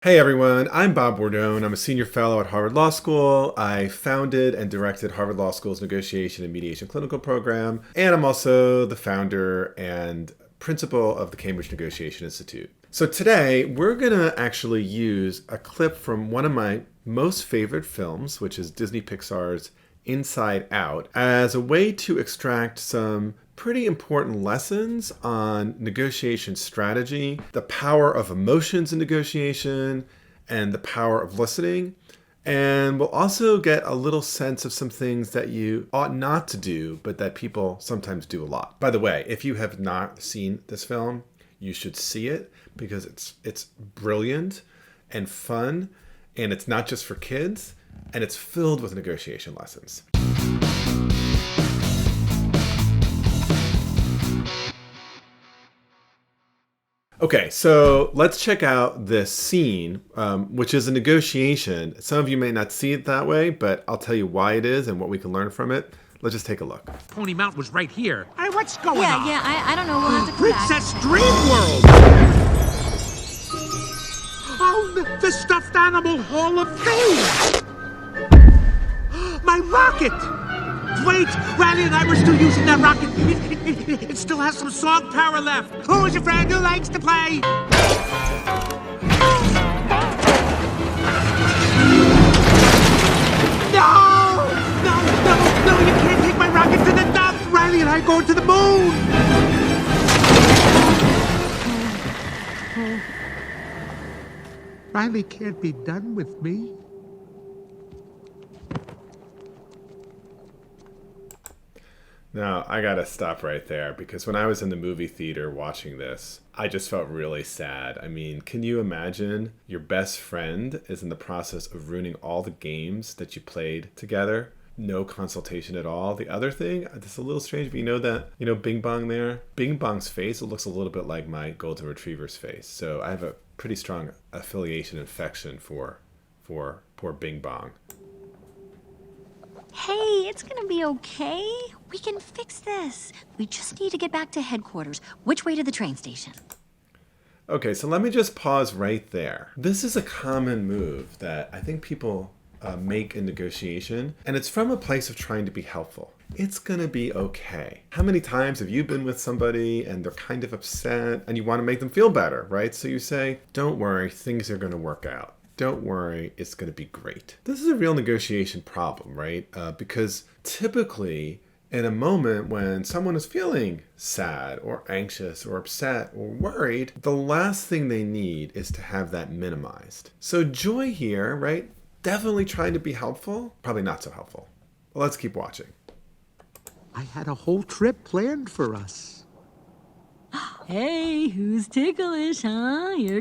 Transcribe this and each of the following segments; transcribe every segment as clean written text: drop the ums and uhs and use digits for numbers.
Hey everyone, I'm Bob Bordone. I'm a senior fellow at Harvard Law School. I founded and directed Harvard Law School's Negotiation and Mediation Clinical Program, and I'm also the founder and principal of the Cambridge Negotiation Institute. So today, we're going to actually use a clip from one of my most favorite films, which is Disney Pixar's Inside Out, as a way to extract some pretty important lessons on negotiation strategy, the power of emotions in negotiation, and the power of listening. And we'll also get a little sense of some things that you ought not to do, but that people sometimes do a lot. By the way, if you have not seen this film, you should see it because it's brilliant and fun, and it's not just for kids, and it's filled with negotiation lessons. Okay, so let's check out this scene, which is a negotiation. Some of you may not see it that way, but I'll tell you why it is and what we can learn from it. Let's just take a look. Pony Mountain was right here. Hey, what's going on? Yeah, I don't know. We'll have to come Princess Dream World! Oh, the stuffed animal Hall of Fame! My rocket! Wait, Riley and I were still using that rocket. It still has some song power left. Who's your friend who likes to play? No, you can't take my rocket to the dump. Riley and I are going to the moon. Riley can't be done with me. Now, I gotta stop right there because when I was in the movie theater watching this, I just felt really sad. I mean, can you imagine your best friend is in the process of ruining all the games that you played together? No consultation at all. The other thing, it's a little strange, but you know Bing Bong there? Bing Bong's face, it looks a little bit like my golden retriever's face. So I have a pretty strong affiliation affection for poor Bing Bong. Hey, it's gonna be okay. We can fix this. We just need to get back to headquarters. Which way to the train station? Okay, so let me just pause right there. This is a common move that I think people make in negotiation, and it's from a place of trying to be helpful. It's gonna be okay. How many times have you been with somebody and they're kind of upset and you want to make them feel better, right? So you say, don't worry, things are gonna work out. Don't worry, it's going to be great. This is a real negotiation problem, right? Because typically, in a moment when someone is feeling sad or anxious or upset or worried, the last thing they need is to have that minimized. So Joy here, right? Definitely trying to be helpful, probably not so helpful. Well, let's keep watching. I had a whole trip planned for us. Hey, who's ticklish, huh?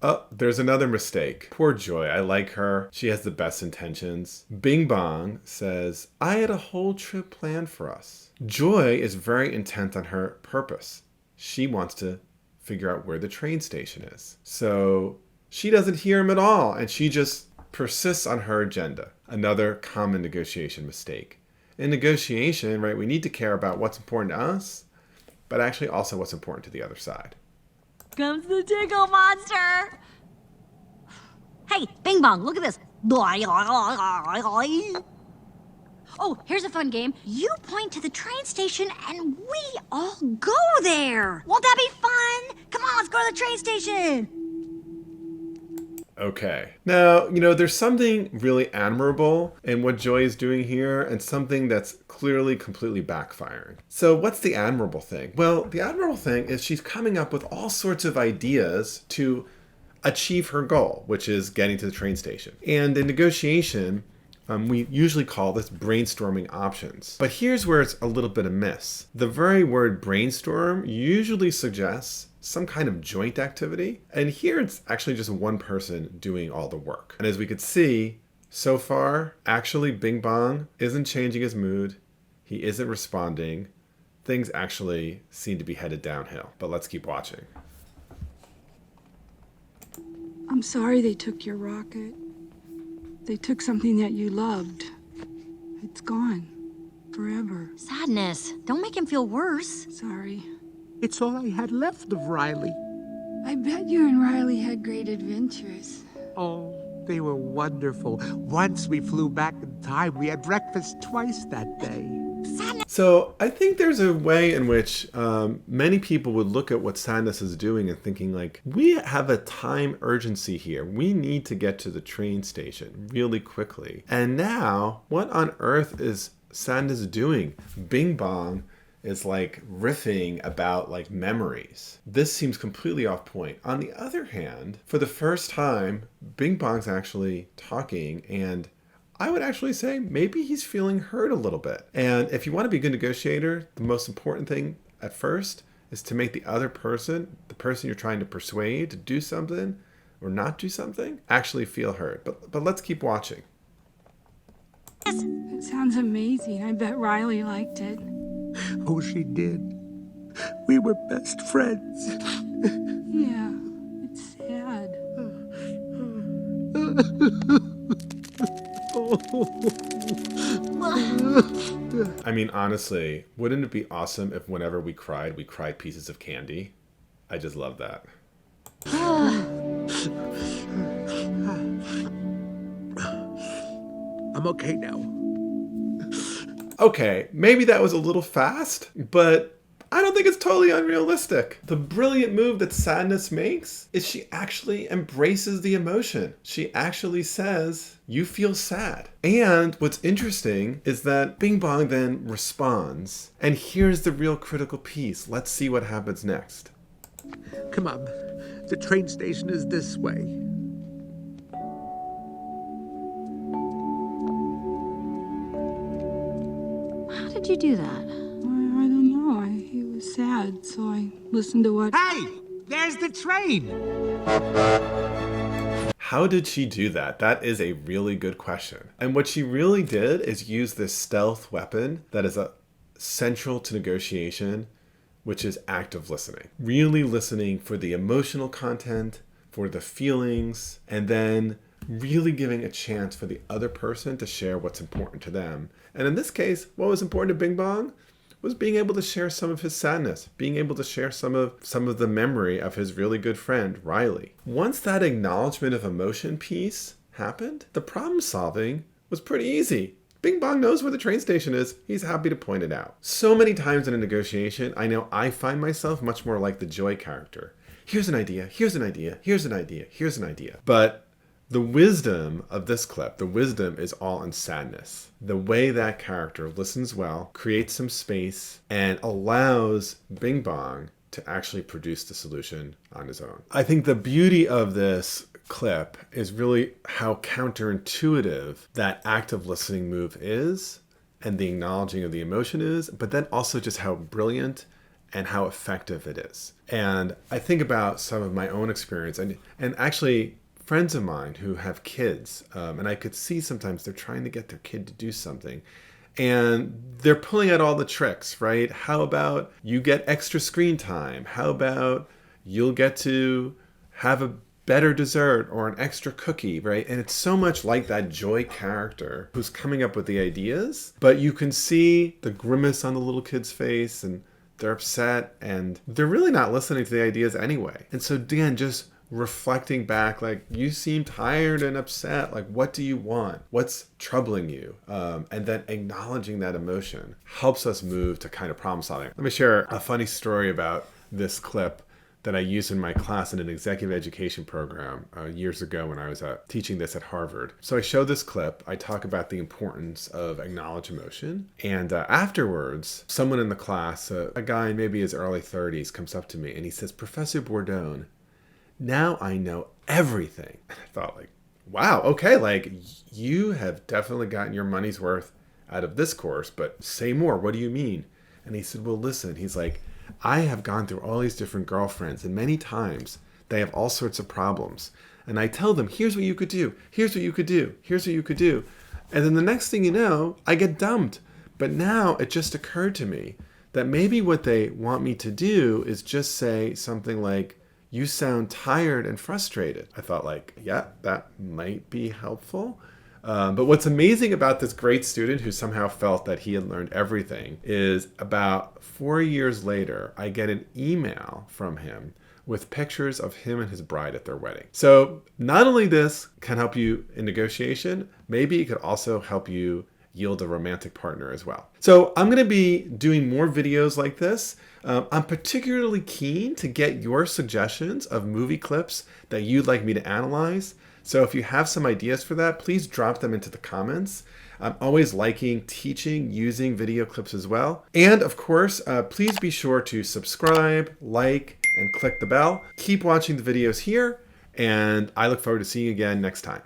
Oh, there's another mistake. Poor Joy. I like her. She has the best intentions. Bing Bong says, I had a whole trip planned for us. Joy is very intent on her purpose. She wants to figure out where the train station is. So she doesn't hear him at all, and she just persists on her agenda. Another common negotiation mistake. In negotiation, right, we need to care about what's important to us, but actually also what's important to the other side. Comes the tickle monster. Hey, Bing Bong, look at this. Oh, here's a fun game. You point to the train station and we all go there. Won't that be fun? Come on, let's go to the train station. Okay. Now, there's something really admirable in what Joy is doing here and something that's clearly completely backfiring. So what's the admirable thing? Well, the admirable thing is she's coming up with all sorts of ideas to achieve her goal, which is getting to the train station. And in negotiation, we usually call this brainstorming options. But here's where it's a little bit amiss. The very word brainstorm usually suggests some kind of joint activity. And here it's actually just one person doing all the work. And as we could see, so far, actually Bing Bong isn't changing his mood. He isn't responding. Things actually seem to be headed downhill. But let's keep watching. I'm sorry they took your rocket. They took something that you loved. It's gone. Forever. Sadness. Don't make him feel worse. Sorry. It's all I had left of Riley. I bet you and Riley had great adventures. Oh, they were wonderful. Once we flew back in time, we had breakfast twice that day. So I think there's a way in which many people would look at what Sadness is doing and thinking like, we have a time urgency here. We need to get to the train station really quickly. And now, what on earth is Sadness doing? Bing Bong is like riffing about like memories. This seems completely off point. On the other hand, for the first time, Bing Bong's actually talking, and I would actually say maybe he's feeling hurt a little bit. And if you want to be a good negotiator, the most important thing at first is to make the other person, the person you're trying to persuade to do something or not do something, actually feel hurt. But let's keep watching. It sounds amazing. I bet Riley liked it. Oh, she did. We were best friends. Yeah, it's sad. I mean, honestly, wouldn't it be awesome if whenever we cried pieces of candy? I just love that. I'm okay now. Okay, maybe that was a little fast, but I don't think it's totally unrealistic. The brilliant move that Sadness makes is she actually embraces the emotion. She actually says, you feel sad. And what's interesting is that Bing Bong then responds. And here's the real critical piece. Let's see what happens next. Come on. The train station is this way. How did you do that? I don't know. He was sad, so I listened to what... Hey! There's the train! How did she do that? That is a really good question. And what she really did is use this stealth weapon that is central to negotiation, which is active listening. Really listening for the emotional content, for the feelings, and then really giving a chance for the other person to share what's important to them. And in this case, what was important to Bing Bong was being able to share some of his sadness, being able to share some of the memory of his really good friend, Riley. Once that acknowledgement of emotion piece happened, the problem solving was pretty easy. Bing Bong knows where the train station is. He's happy to point it out. So many times in a negotiation, I know I find myself much more like the Joy character. Here's an idea, here's an idea, here's an idea, here's an idea. But the wisdom of this clip, the wisdom is all in Sadness. The way that character listens well, creates some space, and allows Bing Bong to actually produce the solution on his own. I think the beauty of this clip is really how counterintuitive that active listening move is, and the acknowledging of the emotion is, but then also just how brilliant and how effective it is. And I think about some of my own experience, and actually friends of mine who have kids, and I could see sometimes they're trying to get their kid to do something, and they're pulling out all the tricks, right? How about you get extra screen time? How about you'll get to have a better dessert or an extra cookie, right? And it's so much like that Joy character who's coming up with the ideas, but you can see the grimace on the little kid's face, and they're upset, and they're really not listening to the ideas anyway. And so Dan, just reflecting back, like, you seem tired and upset, like, what do you want? What's troubling you? And then acknowledging that emotion helps us move to kind of problem solving. Let me share a funny story about this clip that I used in my class in an executive education program years ago when I was teaching this at Harvard. So I show this clip, I talk about the importance of acknowledge emotion, and afterwards, someone in the class, a guy in maybe his early 30s, comes up to me and he says, "Professor Bordone, now I know everything." I thought, like, wow, okay, like, you have definitely gotten your money's worth out of this course, but say more, what do you mean? And he said, well, listen, he's like, I have gone through all these different girlfriends, and many times they have all sorts of problems. And I tell them, here's what you could do, here's what you could do, here's what you could do. And then the next thing you know, I get dumped. But now it just occurred to me that maybe what they want me to do is just say something like, you sound tired and frustrated. I thought, like, yeah, that might be helpful. But what's amazing about this great student who somehow felt that he had learned everything is about 4 years later, I get an email from him with pictures of him and his bride at their wedding. So not only this can help you in negotiation, maybe it could also help you yield a romantic partner as well. So I'm going to be doing more videos like this. I'm particularly keen to get your suggestions of movie clips that you'd like me to analyze. So if you have some ideas for that, please drop them into the comments. I'm always liking teaching using video clips as well. And of course, please be sure to subscribe, like, and click the bell. Keep watching the videos here, and I look forward to seeing you again next time.